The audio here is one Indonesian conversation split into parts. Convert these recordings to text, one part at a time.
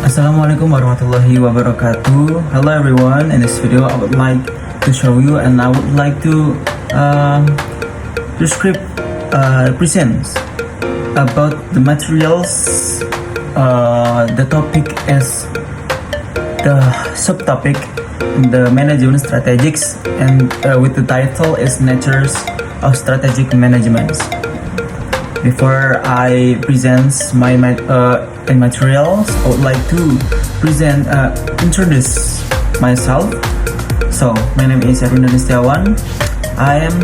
Assalamualaikum warahmatullahi wabarakatuh. Hello everyone. In this video, I would like to show you, and I would like to describe presents about the materials. The topic is the subtopic, the management strategies, and with the title is Natures of Strategic Management. Before I present my materials, I would like to introduce myself. So, my name is Erwin Setiawan. I am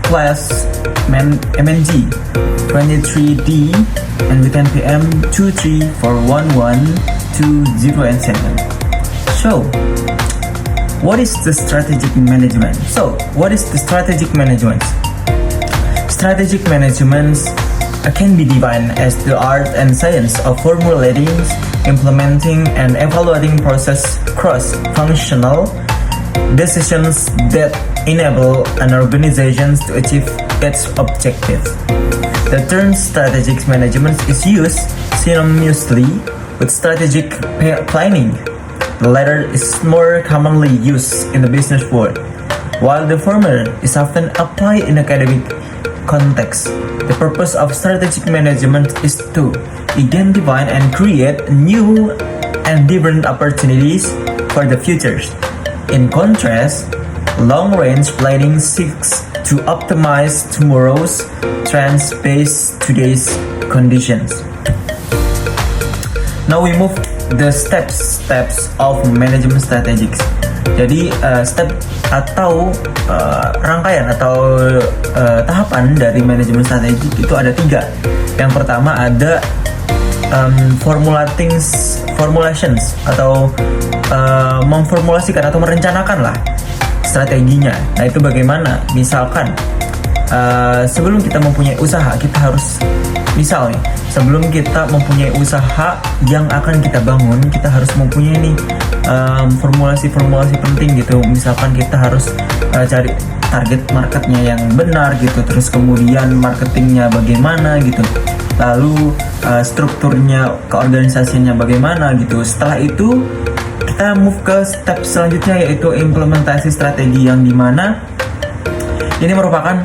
class MNG 23D and with NPM 2341120 So, what is the strategic management? Strategic management can be defined as the art and science of formulating, implementing, and evaluating cross-functional decisions that enable an organization to achieve its objectives. The term strategic management is used synonymously with strategic planning. The latter is more commonly used in the business world, while the former is often applied in academic context. The purpose of strategic management is to identify and create new and different opportunities for the future. In contrast, long-range planning seeks to optimize tomorrow's trends based today's conditions. Now we move the steps of management strategies. Jadi step atau rangkaian atau tahapan dari manajemen strategi itu ada 3. Yang pertama ada formulations atau memformulasikan atau merencanakan lah strateginya. Nah itu bagaimana? Misalkan sebelum kita mempunyai usaha, kita harus sebelum kita mempunyai usaha yang akan kita bangun, kita harus mempunyai nih formulasi penting gitu. Misalkan kita harus cari target marketnya yang benar gitu, terus kemudian marketingnya bagaimana gitu, lalu strukturnya keorganisasinya bagaimana gitu. Setelah itu kita move ke step selanjutnya, yaitu implementasi strategi, yang dimana ini merupakan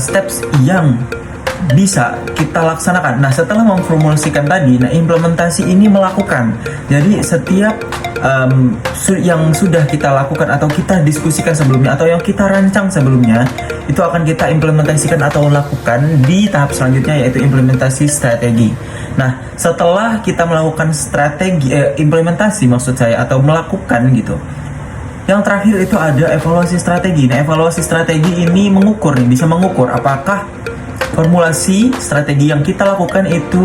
steps yang bisa kita laksanakan. Nah setelah memformulasikan tadi, nah implementasi ini melakukan. Jadi setiap yang sudah kita lakukan atau kita diskusikan sebelumnya atau yang kita rancang sebelumnya, itu akan kita implementasikan atau lakukan di tahap selanjutnya, yaitu implementasi strategi. Nah setelah kita melakukan implementasi maksud saya, atau melakukan gitu, yang terakhir itu ada evaluasi strategi. Nah evaluasi strategi ini bisa mengukur apakah formulasi strategi yang kita lakukan itu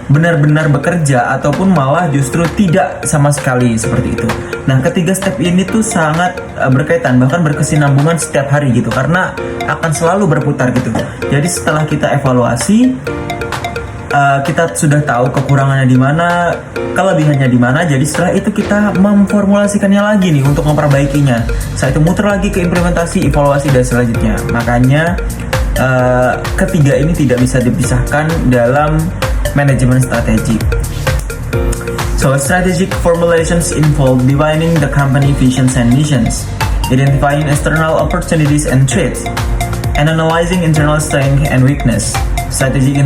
benar-benar bekerja ataupun malah justru tidak sama sekali, seperti itu. Nah ketiga step ini tuh sangat berkaitan, bahkan berkesinambungan setiap hari gitu, karena akan selalu berputar gitu. Jadi setelah kita evaluasi, kita sudah tahu kekurangannya di mana, kelebihannya di mana. Jadi setelah itu kita memformulasikannya lagi nih untuk memperbaikinya. Setelah itu muter lagi ke implementasi, evaluasi, dan selanjutnya. Makanya ketiga ini tidak bisa dipisahkan dalam manajemen strategi. So, strategic formulations involve defining the company visions and missions, identifying external opportunities and threats, and analyzing internal strength and weakness. Strategic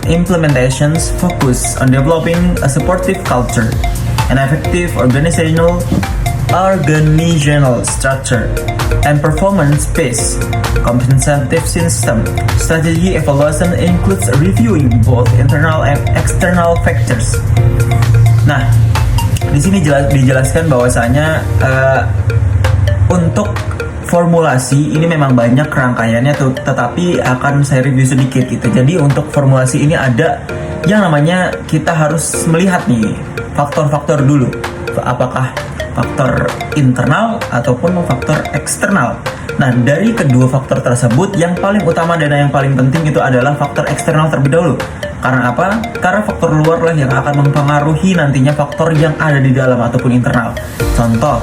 implementations focus on developing a supportive culture, an effective organizational structure, and performance-based compensative system. Strategy evaluation includes reviewing both internal and external factors. Nah, di sini dijelaskan bahwasanya untuk formulasi ini memang banyak rangkaiannya tuh, tetapi akan saya review sedikit gitu. Jadi untuk formulasi ini ada yang namanya kita harus melihat nih faktor-faktor dulu, apakah faktor internal ataupun faktor eksternal. Nah dari kedua faktor tersebut, yang paling utama dan yang paling penting itu adalah faktor eksternal terlebih dahulu. Karena apa? Karena faktor luar lah yang akan mempengaruhi nantinya faktor yang ada di dalam ataupun internal. Contoh,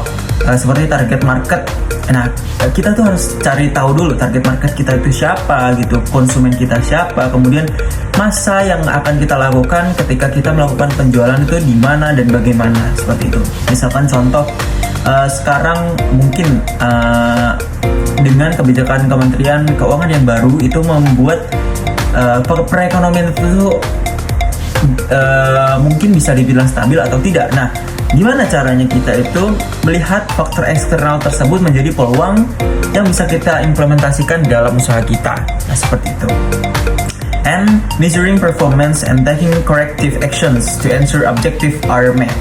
seperti target market. Nah, kita tuh harus cari tahu dulu target market kita itu siapa gitu, konsumen kita siapa, kemudian masa yang akan kita lakukan ketika kita melakukan penjualan itu di mana dan bagaimana, seperti itu. Misalkan contoh, sekarang mungkin dengan kebijakan Kementerian Keuangan yang baru itu membuat perekonomian itu mungkin bisa dibilang stabil atau tidak. Nah, gimana caranya kita itu melihat faktor eksternal tersebut menjadi peluang yang bisa kita implementasikan dalam usaha kita. Nah, seperti itu. And measuring performance and taking corrective actions to ensure objectives are met.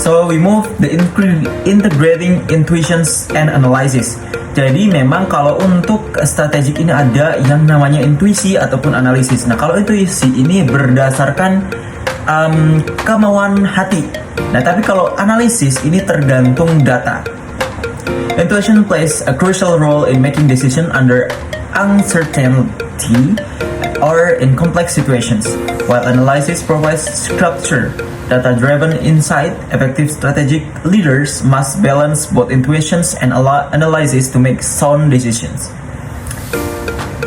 So we move the integrating intuitions and analysis. Jadi memang kalau untuk strategik ini ada yang namanya intuisi ataupun analisis. Nah, kalau intuisi ini berdasarkan kemauan hati. Nah, tapi kalau analisis ini tergantung data. Intuition plays a crucial role in making decision under uncertainty or in complex situations, while analysis provides structure, data-driven insight. Effective strategic leaders must balance both intuitions and analysis to make sound decisions.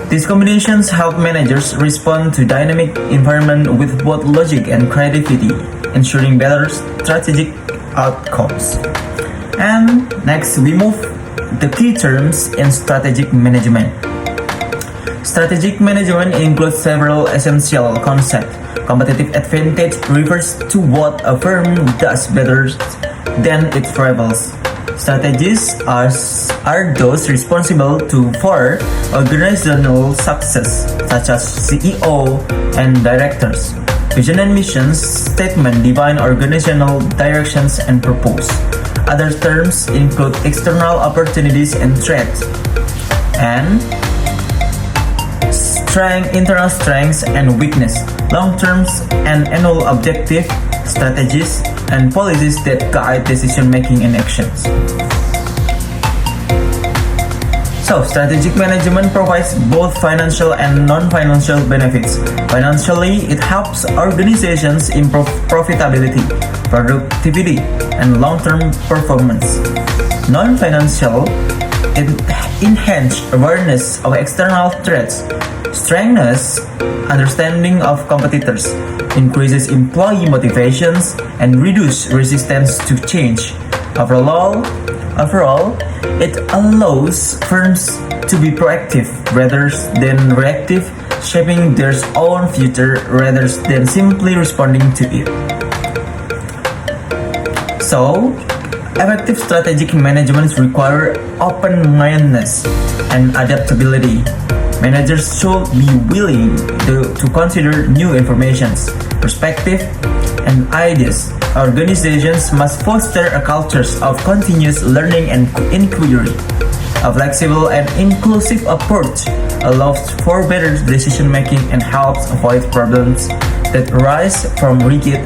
These combinations help managers respond to dynamic environment with both logic and creativity, ensuring better strategic outcomes. And next, we move the key terms in strategic management. Strategic management includes several essential concepts. Competitive advantage refers to what a firm does better than its rivals. Strategists are those responsible for organizational success, such as CEO and directors. Vision and mission statement define organizational directions and purpose. Other terms include external opportunities and threats, and internal strengths and weakness, long-term and annual objective, strategies, and policies that guide decision-making and actions. So, strategic management provides both financial and non-financial benefits. Financially, it helps organizations improve profitability, productivity, and long-term performance. Non-financial, it enhances awareness of external threats, strengthens understanding of competitors, increases employee motivations, and reduces resistance to change. Overall, it allows firms to be proactive rather than reactive, shaping their own future rather than simply responding to it. So, effective strategic management requires open-mindedness and adaptability. Managers should be willing to consider new information, perspective, and ideas. Organizations must foster a culture of continuous learning and inquiry. A flexible and inclusive approach allows for better decision-making and helps avoid problems that arise from rigid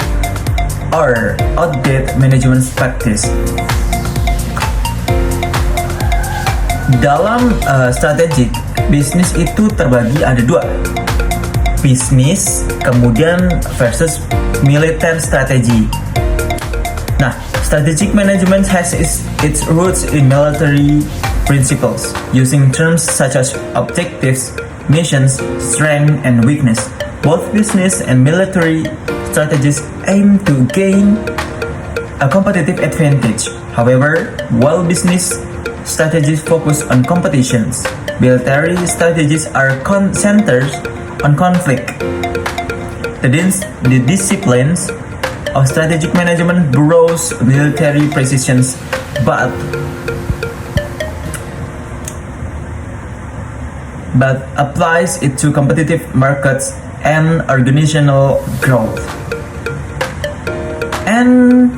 or outdated management practice. Dalam strategik, bisnis itu terbagi ada dua, bisnis kemudian versus military strategy. Nah, strategic management has its roots in military principles, using terms such as objectives, missions, strength, and weakness. Both business and military strategies aim to gain a competitive advantage. However, while business strategies focus on competitions, military strategies are centered on conflict. The disciplines of strategic management borrows military precision, but applies it to competitive markets and organizational growth. And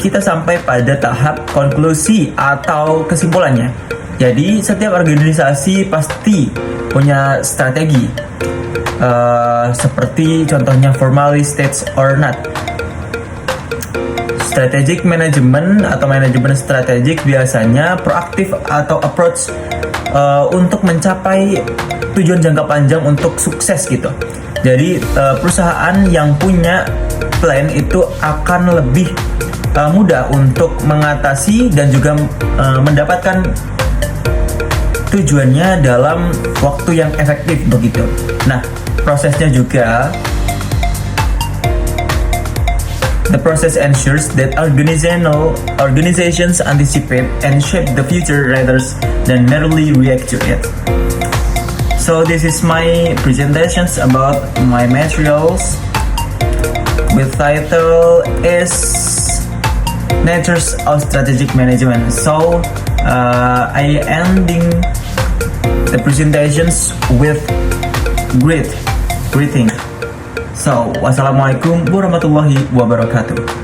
kita sampai pada tahap konklusi atau kesimpulannya. Jadi setiap organisasi pasti punya strategi, seperti contohnya formally stated or not. Strategic management atau manajemen strategik biasanya proaktif atau approach untuk mencapai tujuan jangka panjang untuk sukses gitu. Jadi perusahaan yang punya plan itu akan lebih mudah untuk mengatasi dan juga mendapatkan tujuannya dalam waktu yang efektif begitu. Nah, prosesnya juga the process ensures that organizations anticipate and shape the future rather than merely react to it. So this is my presentations about my materials with title is Natures of Strategic Management. So I ending the presentations with greeting. So, wassalamualaikum warahmatullahi wabarakatuh.